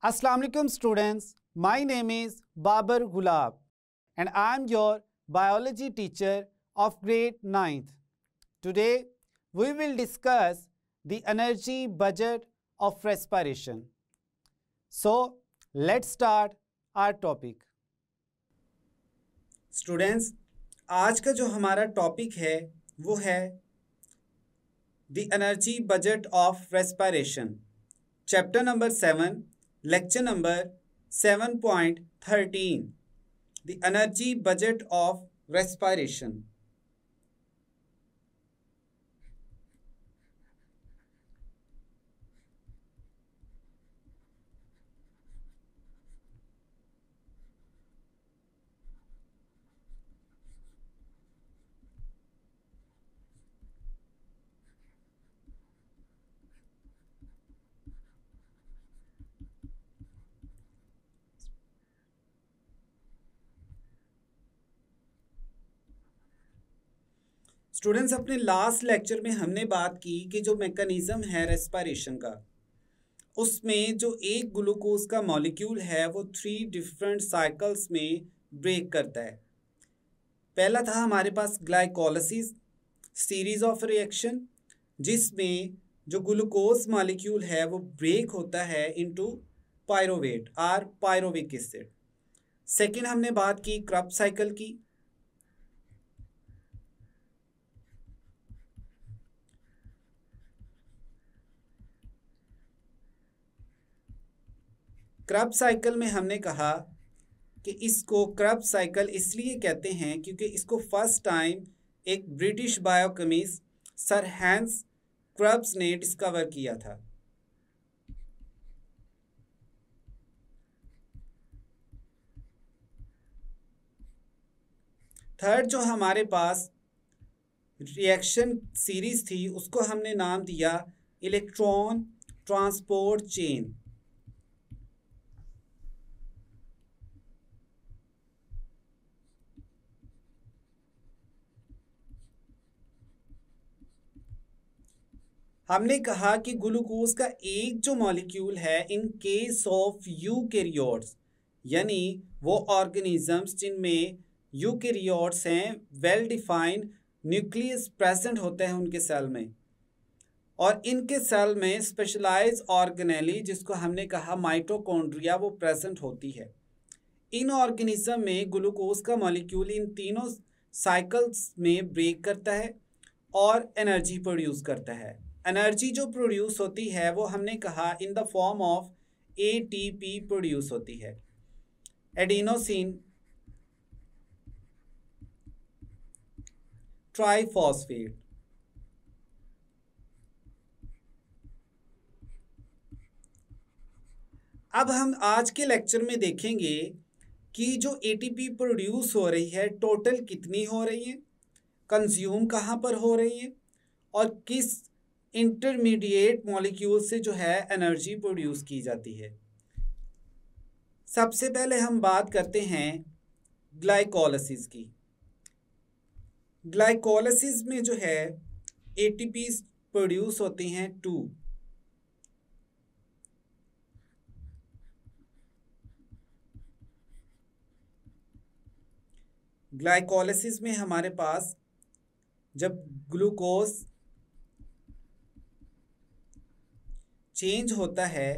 Assalamu alaikum students, my name is Babar Gulab and I am your biology teacher of grade 9th. Today we will discuss the energy budget of respiration. So let's start our topic. Students, आज का जो हमारा topic है वो है the energy budget of respiration, chapter number 7, lecture number 7.13, the energy budget of respiration. Students, अपने last lecture में हमने बात की कि जो मैकेनिज्म है रेस्पिरेशन का, उसमें जो एक ग्लूकोज का मॉलिक्यूल है वो 3 डिफरेंट साइकिल्स में ब्रेक करता है। पहला था हमारे पास ग्लाइकोलाइसिस सीरीज ऑफ रिएक्शन, जिसमें जो ग्लूकोज मॉलिक्यूल है वो ब्रेक होता है इनटू पायरोवेट और पायरोविक एसिड। सेकेंड हमने बात की क्रब साइकिल की। क्रब साइकिल में हमने कहा कि इसको क्रब साइकिल इसलिए कहते हैं क्योंकि इसको फर्स्ट टाइम एक ब्रिटिश बायोकेमिस्ट सर हैंस क्रब्स ने डिस्कवर किया था। थर्ड जो हमारे पास रिएक्शन सीरीज थी उसको हमने नाम दिया इलेक्ट्रॉन ट्रांसपोर्ट चेन। हमने कहा कि ग्लूकोज का एक जो मॉलिक्यूल है इन केस ऑफ यूकैरियोट्स, यानी वो ऑर्गेनिजम्स जिनमें यूकैरियोट्स हैं, वेल डिफाइंड न्यूक्लियस प्रेजेंट होते हैं उनके सेल में, और इनके सेल में स्पेशलाइज ऑर्गेनेली जिसको हमने कहा माइटोकॉन्ड्रिया वो प्रेजेंट होती है। इन ऑर्गेनिज्म में ग्लूकोज का मॉलिक्यूल इन तीनों साइकिल्स में ब्रेक करता है और एनर्जी प्रोड्यूस करता है। एनर्जी जो प्रोड्यूस होती है वो हमने कहा in the form of ATP produce होती है, एडिनोसिन ट्राइफॉस्फेट। अब हम आज के लेक्चर में देखेंगे कि जो एटीपी प्रोड्यूस हो रही है टोटल कितनी हो रही है, कंज्यूम कहाँ पर हो रही है, और किस इंटरमीडिएट मॉलिक्यूल से जो है एनर्जी प्रोड्यूस की जाती है। सबसे पहले हम बात करते हैं ग्लाइकोलाइसिस की। ग्लाइकोलाइसिस में जो है एटीपी प्रोड्यूस होती हैं 2। ग्लाइकोलाइसिस में हमारे पास जब ग्लूकोज चेंज होता है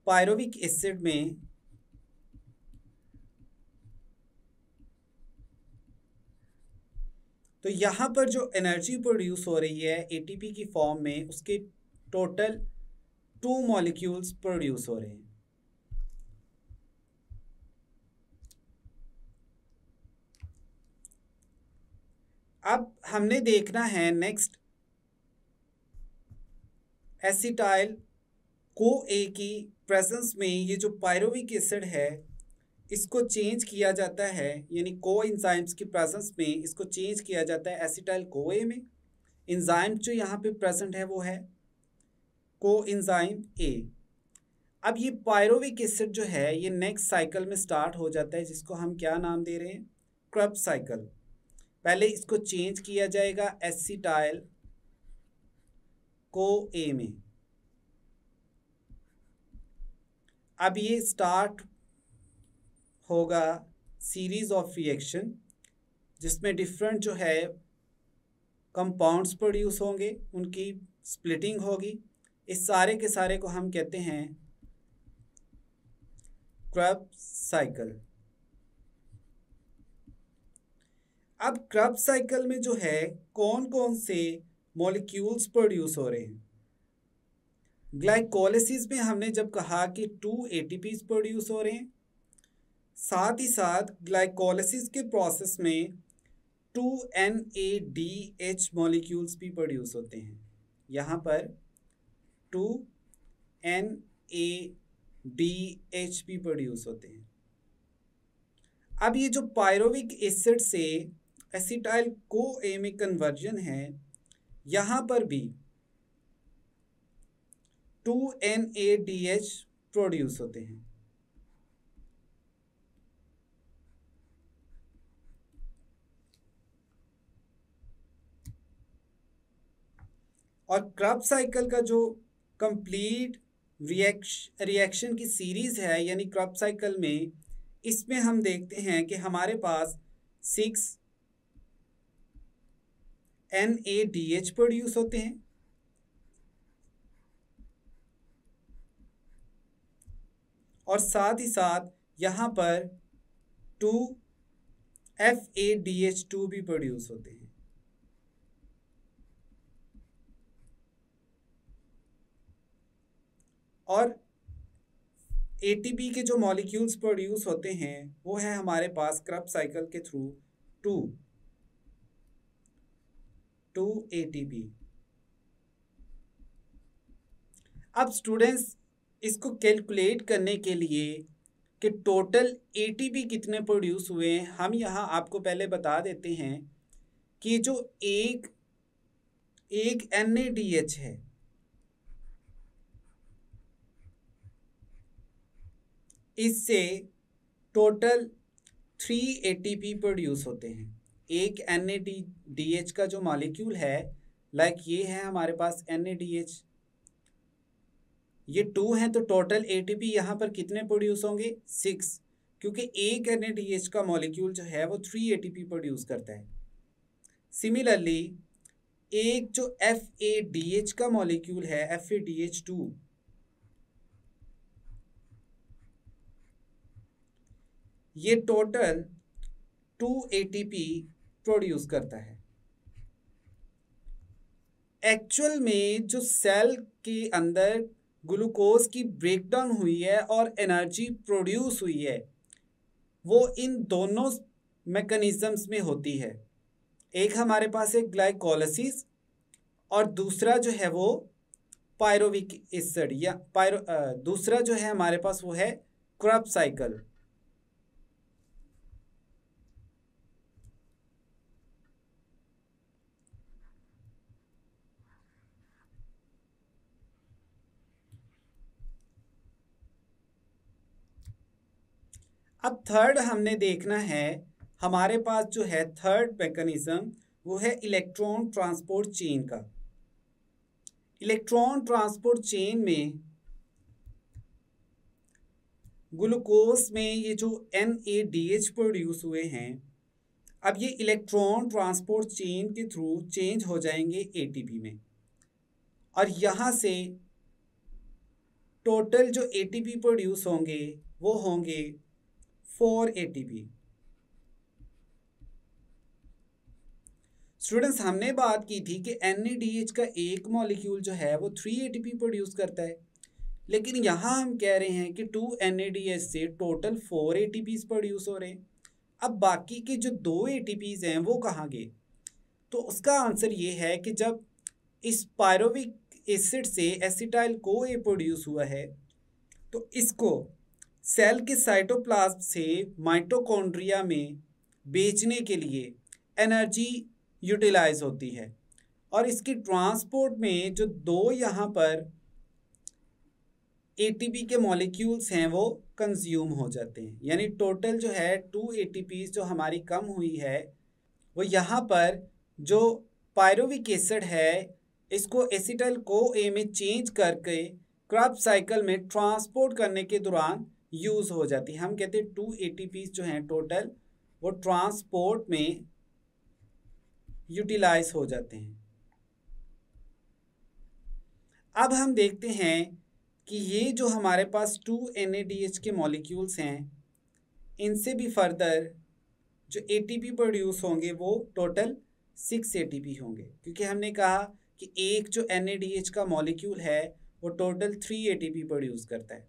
पायरोविक एसिड में, तो यहाँ पर जो एनर्जी प्रोड्यूस हो रही है एटीपी की फॉर्म में, उसके टोटल 2 मॉलिक्यूल्स प्रोड्यूस हो रहे हैं। अब हमने देखना है नेक्स्ट एसिटाइल को ए की प्रेजेंस में ये जो पायरोविक एसिड है इसको चेंज किया जाता है, यानी को एंजाइम्स की प्रेजेंस में इसको चेंज किया जाता है एसिटाइल को ए में। एंजाइम जो यहाँ पे प्रेजेंट है वो है को एंजाइम ए। अब ये पायरोविक एसिड जो है ये नेक्स्ट साइकिल में स्टार्ट हो जाता है, जिसको हम क्या नाम दे रहे हैं, क्रब साइकिल। पहले इसको चेंज किया जाएगा एसिटाइल को ए में, अब ये स्टार्ट होगा सीरीज ऑफ रिएक्शन जिसमें डिफरेंट जो है कंपाउंड्स प्रोड्यूस होंगे, उनकी स्प्लिटिंग होगी। इस सारे के सारे को हम कहते हैं क्रब्स साइकिल। अब क्रब्स साइकिल में जो है कौन कौन से मॉलिक्यूल्स प्रोड्यूस हो रहे हैं। ग्लाइकोलिसिस में हमने जब कहा कि 2 ATPs प्रोड्यूस हो रहे हैं, साथ ही साथ ग्लाइकोलिसिस के प्रोसेस में 2 NADH मॉलिक्यूल्स भी प्रोड्यूस होते हैं। यहाँ पर 2 NADH भी प्रोड्यूस होते हैं। अब ये जो पायरोविक एसिड से एसिटाइल CoA में कन्वर्जन है, यहाँ पर भी 2 NADH प्रोड्यूस होते हैं। और क्रब्स साइकिल का जो कंप्लीट रिएक्शन की सीरीज है, यानी क्रब्स साइकिल में, इसमें हम देखते हैं कि हमारे पास 6 NADH प्रोड्यूस होते हैं और साथ ही साथ यहाँ पर 2 FADH2 भी प्रोड्यूस होते हैं। और ATP के जो मॉलिक्यूल्स प्रोड्यूस होते हैं वो है हमारे पास क्रब्स साइकिल के थ्रू 2 ATP। अब स्टूडेंट्स इसको कैलकुलेट करने के लिए कि टोटल ATP कितने प्रोड्यूस हुए हैं, हम यहाँ आपको पहले बता देते हैं कि जो एक NADH है, इससे टोटल 3 ATP प्रोड्यूस होते हैं। एक NADH का जो मॉलिक्यूल है, लाइक ये है हमारे पास NADH, ये 2 हैं, तो टोटल ATP यहाँ पर कितने प्रोड्यूस होंगे? 6, क्योंकि एक NADH का मॉलिक्यूल जो है वो 3 ATP प्रोड्यूस करता है। सिमिलरली एक जो FADH का मॉलिक्यूल है, FADH2, ये टोटल 2 ATP प्रोड्यूस करता है। एक्चुअल में जो सेल के अंदर ग्लूकोज की ब्रेकडाउन हुई है और एनर्जी प्रोड्यूस हुई है, वो इन दोनों मैकेनिज्म्स में होती है। एक हमारे पास है ग्लाइकोलिसिस और दूसरा जो है वो पायरोविक एसिड या दूसरा जो है हमारे पास वो है क्रब्स साइकिल। अब थर्ड हमने देखना है, हमारे पास जो है थर्ड मैकेनिज्म वो है इलेक्ट्रॉन ट्रांसपोर्ट चेन का। इलेक्ट्रॉन ट्रांसपोर्ट चेन में ग्लूकोज में ये जो NADH प्रोड्यूस हुए हैं, अब ये इलेक्ट्रॉन ट्रांसपोर्ट चेन के थ्रू चेंज हो जाएंगे ATP में, और यहाँ से टोटल जो ATP प्रोड्यूस होंगे वो होंगे 4 ATP। स्टूडेंट्स, हमने बात की थी कि NADH का एक मॉलिक्यूल जो है वो 3 ATP प्रोड्यूस करता है, लेकिन यहाँ हम कह रहे हैं कि 2 NADH से टोटल 4 ATPs प्रोड्यूस हो रहे हैं। अब बाकी के जो 2 ATPs हैं वो कहाँ गए? तो उसका आंसर ये है कि जब इस पायरोविक एसिड से एसिटाइल CoA प्रोड्यूस हुआ है, तो इसको सेल के साइटोप्लाज्म से माइटोकॉन्ड्रिया में बेचने के लिए एनर्जी यूटिलाइज होती है, और इसकी ट्रांसपोर्ट में जो 2 यहाँ पर ATP के मॉलिक्यूल्स हैं वो कंज्यूम हो जाते हैं। यानी टोटल जो है 2 ATPs जो हमारी कम हुई है, वो यहाँ पर जो पायरोविक एसिड है इसको एसिटाइल CoA में चेंज करके क्रब साइकिल में ट्रांसपोर्ट करने के दौरान यूज हो जाती है। हम कहते हैं 2 ATPs जो हैं टोटल वो ट्रांसपोर्ट में यूटिलाइज हो जाते हैं। अब हम देखते हैं कि ये जो हमारे पास 2 NADH के मॉलिक्यूल्स हैं इनसे भी फर्दर जो ATP प्रोड्यूस होंगे वो टोटल 6 ATP होंगे, क्योंकि हमने कहा कि एक जो NADH का मॉलिक्यूल है वो टोटल 3 ATP प्रोड्यूस करता है।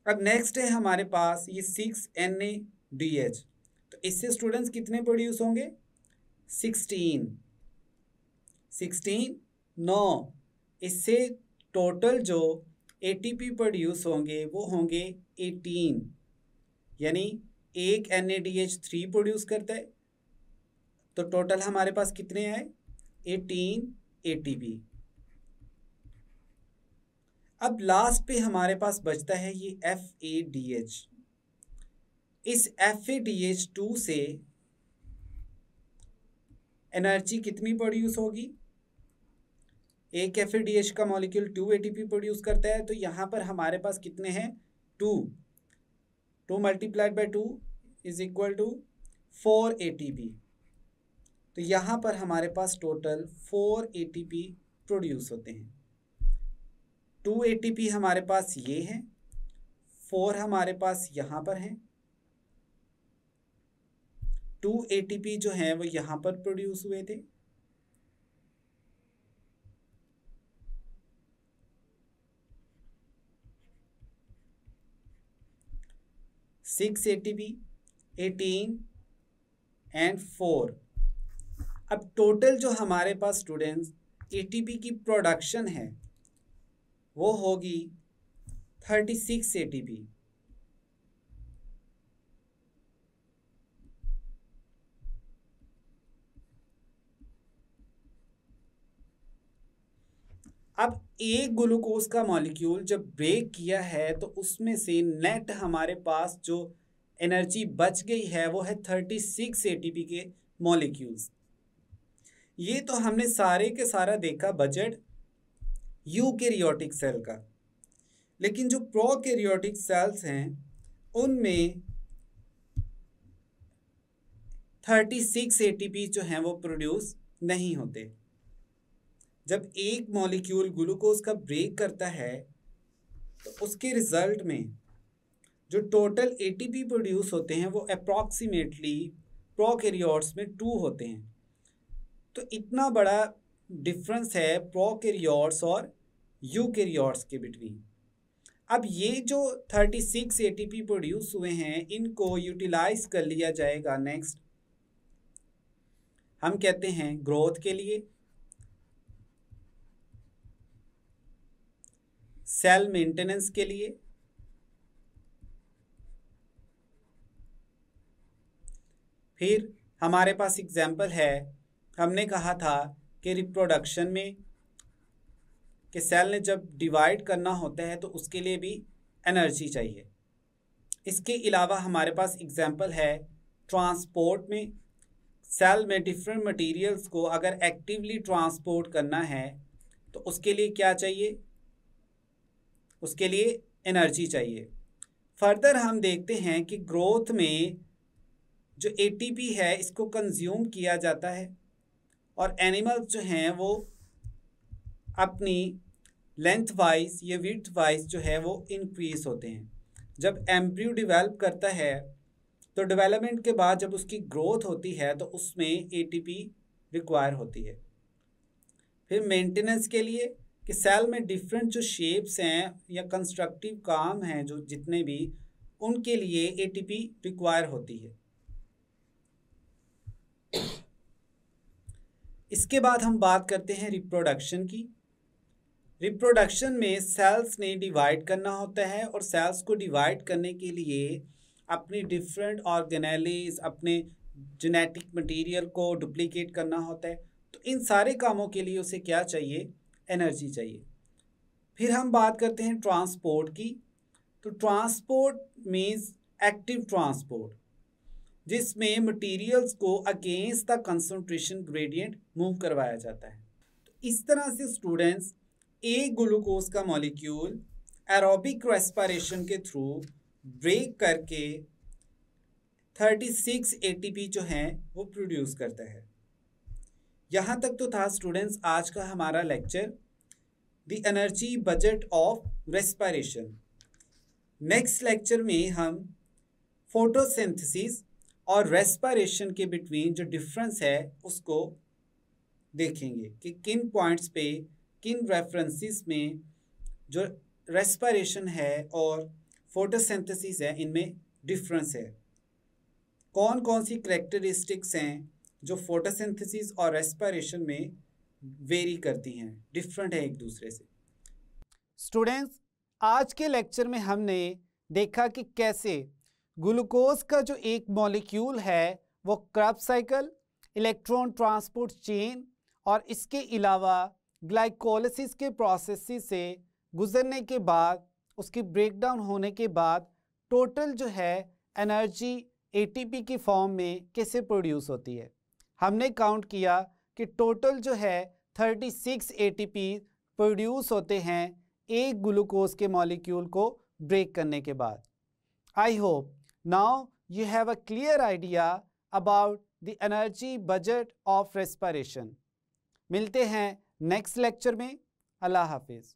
अब नेक्स्ट है हमारे पास ये 6 NADH, तो इससे स्टूडेंट्स कितने प्रोड्यूस होंगे? 16 9। इससे टोटल जो ATP प्रोड्यूस होंगे वो होंगे 18, यानी एक NADH 3 प्रोड्यूस करता है, तो टोटल हमारे पास कितने आए? 18 ATP। अब लास्ट पे हमारे पास बचता है ये FADH। इस FADH2 से एनर्जी कितनी प्रोड्यूस होगी? एक FADH का मॉलिक्यूल 2 ATP प्रोड्यूस करता है, तो यहाँ पर हमारे पास कितने हैं? 2 multiplied by 2 is equal to 4 ATP। तो यहाँ पर हमारे पास टोटल 4 ATP प्रोड्यूस होते हैं। 2 ATP हमारे पास ये है, 4 हमारे पास यहाँ पर हैं। 2 ATP जो हैं वो यहाँ पर प्रोड्यूस हुए थे। Six ATP, 18 and 4। अब टोटल जो हमारे पास स्टूडेंट्स ATP की प्रोडक्शन है वो होगी 36 ATP। अब एक ग्लूकोज का मॉलिक्यूल जब ब्रेक किया है तो उसमें से नेट हमारे पास जो एनर्जी बच गई है वो है 36 ATP के मॉलिक्यूल्स। ये तो हमने सारे के सारा देखा बजट यूकैरियोटिक सेल का, लेकिन जो प्रोकैरियोटिक सेल्स हैं उनमें 36 ATP जो हैं वो प्रोड्यूस नहीं होते। जब एक मॉलिक्यूल ग्लूकोज का ब्रेक करता है तो उसके रिजल्ट में जो टोटल ATP प्रोड्यूस होते हैं वो अप्रॉक्सीमेटली प्रोकैरियोट्स में 2 होते हैं। तो इतना बड़ा डिफरेंस है प्रोकैरियोट्स और यूकैरियोट्स के बिटवीन। अब ये जो 36 ATP प्रोड्यूस हुए हैं इनको यूटिलाइज कर लिया जाएगा नेक्स्ट, हम कहते हैं ग्रोथ के लिए, सेल मेंटेनेंस के लिए, फिर हमारे पास एग्जाम्पल है, हमने कहा था कि रिप्रोडक्शन में कि सेल ने जब डिवाइड करना होता है तो उसके लिए भी एनर्जी चाहिए। इसके अलावा हमारे पास एग्जाम्पल है ट्रांसपोर्ट में, सेल में डिफरेंट मटेरियल्स को अगर एक्टिवली ट्रांसपोर्ट करना है तो उसके लिए क्या चाहिए? उसके लिए एनर्जी चाहिए। फर्दर हम देखते हैं कि ग्रोथ में जो ATP है इसको कंज्यूम किया जाता है और एनिमल्स जो हैं वो अपनी लेंथ वाइज या विड्थ वाइज जो है वो इंक्रीज होते हैं। जब एम्ब्रियो डेवलप करता है तो डेवलपमेंट के बाद जब उसकी ग्रोथ होती है तो उसमें ATP रिक्वायर होती है। फिर मेंटेनेंस के लिए कि सेल में डिफरेंट जो शेप्स हैं या कंस्ट्रक्टिव काम हैं जो जितने भी, उनके लिए ATP रिक्वायर होती है। इसके बाद हम बात करते हैं रिप्रोडक्शन की। रिप्रोडक्शन में सेल्स ने डिवाइड करना होता है और सेल्स को डिवाइड करने के लिए अपनी डिफरेंट ऑर्गेनेलीज, अपने जेनेटिक मटेरियल को डुप्लीकेट करना होता है। तो इन सारे कामों के लिए उसे क्या चाहिए? एनर्जी चाहिए। फिर हम बात करते हैं ट्रांसपोर्ट की। तो ट्रांसपोर्ट मीन्स एक्टिव ट्रांसपोर्ट, जिसमें मटेरियल्स को against the concentration gradient move करवाया जाता है। तो इस तरह से स्टूडेंट्स एक ग्लूकोज का मॉलिक्यूल एरोबिक रेस्पिरेशन के थ्रू ब्रेक करके 36 एटीपी जो है वो प्रोड्यूस करता है। यहाँ तक तो था स्टूडेंट्स आज का हमारा lecture, the energy budget of respiration. Next lecture में हम फोटोसिंथेसिस और रेस्पिरेशन के बिटवीन जो डिफरेंस है उसको देखेंगे कि किन पॉइंट्स पे, किन रेफरेंसेस में जो रेस्पिरेशन है और फोटोसिंथेसिस है इनमें डिफरेंस है। कौन कौन सी करेक्टरिस्टिक्स हैं जो फोटोसिंथेसिस और रेस्पिरेशन में वेरी करती हैं, डिफरेंट है एक दूसरे से। स्टूडेंट्स, आज के लेक्चर में हमने देखा कि कैसे ग्लूकोज का जो एक मॉलिक्यूल है वो Krebs cycle, electron transport chain और इसके अलावा ग्लाइकोलिसिस के प्रोसेस से गुजरने के बाद, उसकी ब्रेकडाउन होने के बाद टोटल जो है एनर्जी एटीपी की फॉर्म में कैसे प्रोड्यूस होती है। हमने काउंट किया कि टोटल जो है 36 एटीपी प्रोड्यूस होते हैं एक ग्लूकोज के मॉलिक्यूल को ब्रेक करने के बाद। I hope now you have a clear idea about the energy budget of respiration. मिलते हैं नेक्स्ट लेक्चर में। अल्लाह हाफिज़।